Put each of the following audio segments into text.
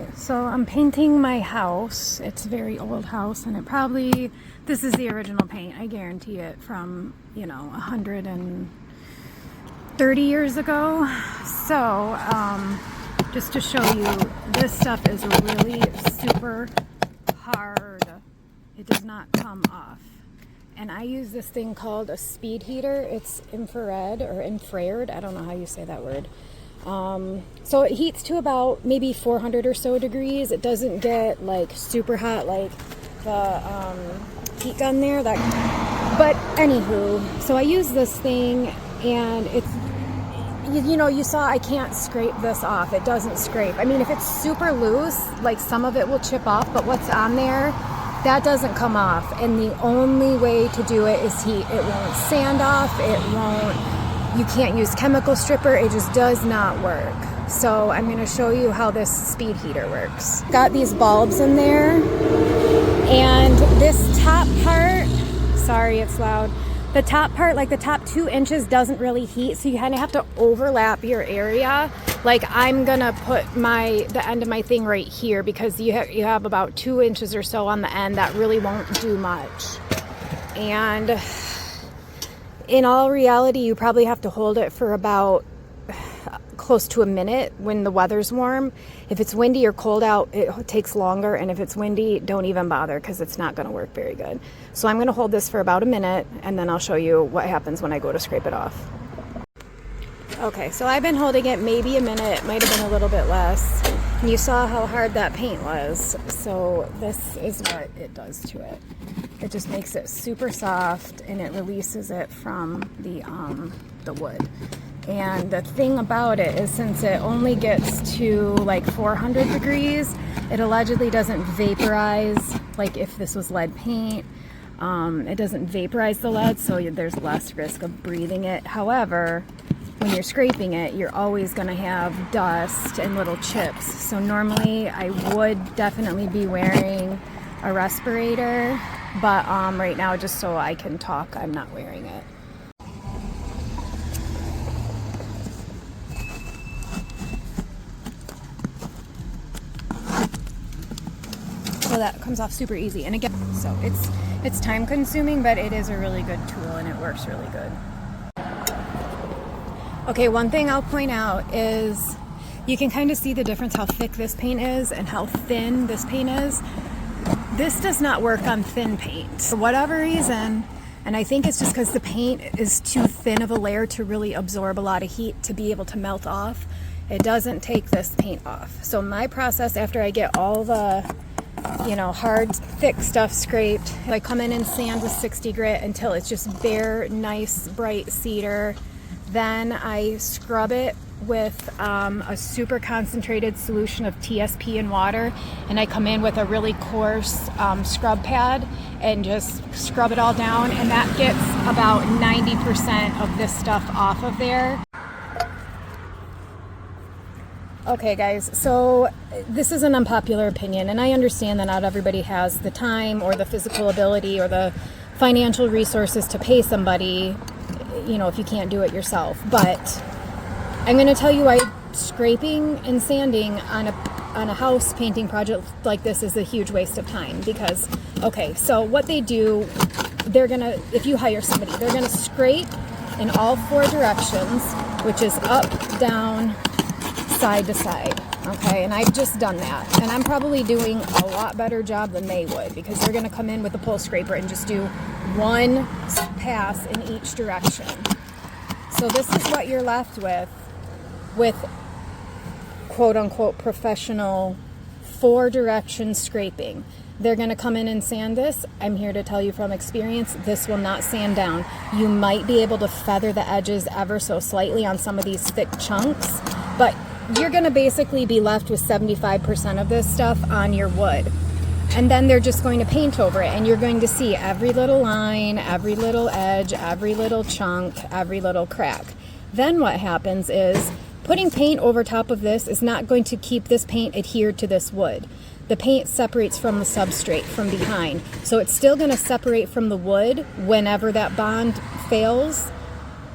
Okay, so I'm painting my house. It's a very old house, and this is the original paint. I guarantee it from, 130 years ago. So, just to show you, this stuff is really super hard. It does not come off. And I use this thing called a speed heater. It's infrared or infrared. I don't know how you say that word. So it heats to about maybe 400 or so degrees. It doesn't get like super hot like the heat gun there. But anywho, so I use this thing, and it's, you saw I can't scrape this off. It doesn't scrape. I mean, if it's super loose, like some of it will chip off, but what's on there, that doesn't come off. And the only way to do it is heat. It won't sand off. You can't use chemical stripper. It just does not work. So I'm going to show you how this speed heater works. Got these bulbs in there, and this top part, sorry it's loud, the top part, like the top 2 inches, doesn't really heat, so you kind of have to overlap your area. Like I'm gonna put the end of my thing right here, because you have about 2 inches or so on the end that really won't do much. And in all reality, you probably have to hold it for about close to a minute when the weather's warm. If it's windy or cold out, it takes longer, and if it's windy, don't even bother, because it's not going to work very good. So I'm going to hold this for about a minute, and then I'll show you what happens when I go to scrape it off. Okay, so I've been holding it maybe a minute, might have been a little bit less. And you saw how hard that paint was. So this is what it does to it. It just makes it super soft, and it releases it from the wood. And the thing about it is, since it only gets to like 400 degrees, it allegedly doesn't vaporize, like if this was lead paint. It doesn't vaporize the lead, so there's less risk of breathing it. However, when you're scraping it, you're always going to have dust and little chips. So normally I would definitely be wearing a respirator, but right now, just so I can talk, I'm not wearing it. So that comes off super easy. And again, so it's time consuming, but it is a really good tool, and it works really good. Okay, one thing I'll point out is you can kind of see the difference how thick this paint is and how thin this paint is. This does not work on thin paint for whatever reason, and I think it's just because the paint is too thin of a layer to really absorb a lot of heat to be able to melt off. It doesn't take this paint off. So my process, after I get all the hard, thick stuff scraped, I come in and sand with 60 grit until it's just bare, nice, bright cedar. Then I scrub it with a super concentrated solution of TSP and water, and I come in with a really coarse scrub pad and just scrub it all down, and that gets about 90% of this stuff off of there. Okay guys, so this is an unpopular opinion, and I understand that not everybody has the time or the physical ability or the financial resources to pay somebody, if you can't do it yourself. But I'm going to tell you why scraping and sanding on a house painting project like this is a huge waste of time. Because, okay, so what they do, if you hire somebody, they're going to scrape in all 4 directions, which is up, down, side to side. Okay, and I've just done that, and I'm probably doing a lot better job than they would, because they're going to come in with a pole scraper and just do 1 pass in each direction. So this is what you're left with quote unquote professional 4 direction scraping. They're going to come in and sand this. I'm here to tell you from experience, this will not sand down. You might be able to feather the edges ever so slightly on some of these thick chunks, but you're going to basically be left with 75% of this stuff on your wood. And then they're just going to paint over it, and you're going to see every little line, every little edge, every little chunk, every little crack. Then what happens is, putting paint over top of this is not going to keep this paint adhered to this wood. The paint separates from the substrate from behind. So it's still going to separate from the wood whenever that bond fails.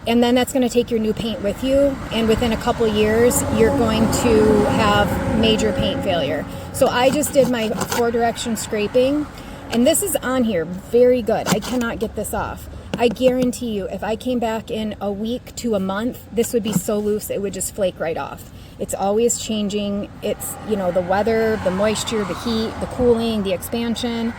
and then that's going to take your new paint with you, and within a couple years you're going to have major paint failure. So I just did my 4-direction scraping, and this is on here very good. I cannot get this off. I guarantee you, if I came back in a week to a month, this would be so loose it would just flake right off. It's always changing. It's, you know, the weather, the moisture, the heat, the cooling, the expansion.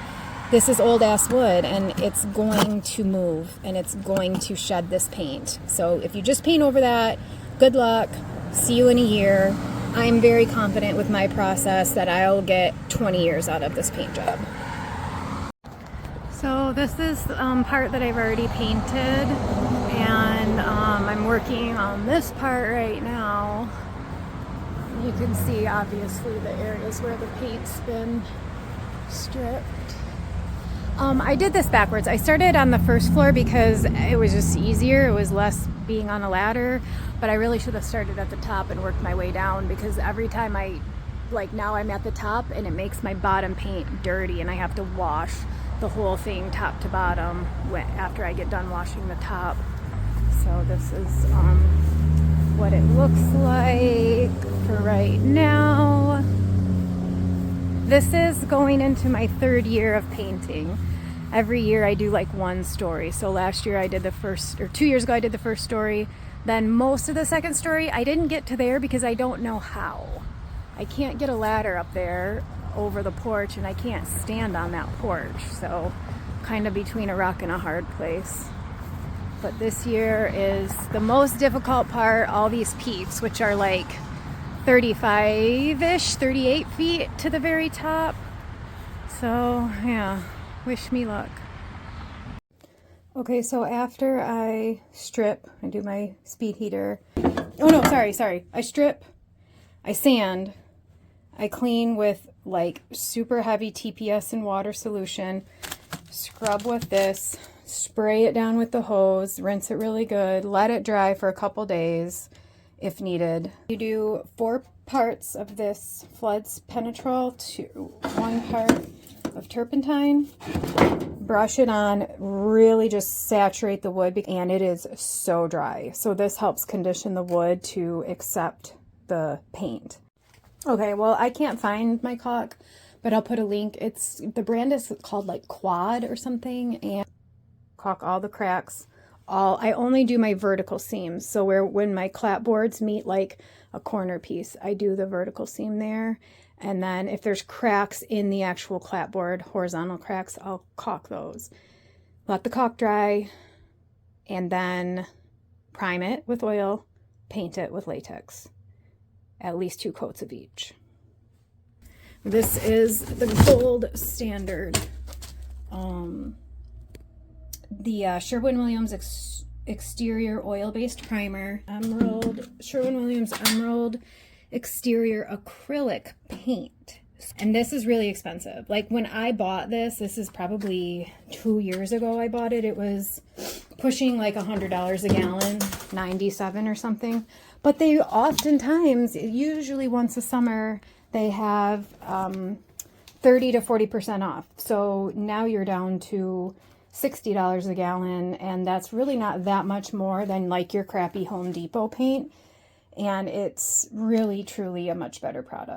This is old ass wood, and it's going to move, and it's going to shed this paint. So if you just paint over that, good luck. See you in a year. I'm very confident with my process that I'll get 20 years out of this paint job. So this is part that I've already painted, and I'm working on this part right now. You can see obviously the areas where the paint's been stripped. I did this backwards. I started on the first floor because it was just easier. It was less being on a ladder, but I really should have started at the top and worked my way down, because every time now I'm at the top and it makes my bottom paint dirty, and I have to wash the whole thing top to bottom after I get done washing the top. So this is what it looks like for right now. This is going into my 3rd year of painting. Every year I do like one story. So last year I did the first, or 2 years ago I did the first story. Then most of the second story I didn't get to there because I don't know how. I can't get a ladder up there over the porch, and I can't stand on that porch. So kind of between a rock and a hard place. But this year is the most difficult part. All these peaks, which are like 35-ish, 38 feet to the very top. So yeah, wish me luck. Okay, so after I strip, I do my speed heater. Oh no, sorry. I strip, I sand, I clean with like super heavy TPS and water solution, scrub with this, spray it down with the hose, rinse it really good, let it dry for a couple days if needed. You do 4 parts of this Floods Penetrol to 1 part of turpentine. Brush it on, really just saturate the wood, and it is so dry. So this helps condition the wood to accept the paint. Okay, well, I can't find my caulk, but I'll put a link. The brand is called like Quad or something, and caulk all the cracks. I only do my vertical seams. So when my clapboards meet like a corner piece, I do the vertical seam there. And then if there's cracks in the actual clapboard, horizontal cracks, I'll caulk those. Let the caulk dry, and then prime it with oil, paint it with latex. At least 2 coats of each. This is the gold standard. The Sherwin-Williams exterior oil-based primer, Sherwin-Williams Emerald exterior acrylic paint. And this is really expensive. Like when I bought this is probably 2 years ago I bought it. It was pushing like $100 a gallon, 97 or something. But they oftentimes, usually once a summer, they have 30 to 40% off. So now you're down to $60 a gallon, and that's really not that much more than like your crappy Home Depot paint. And it's really, truly a much better product.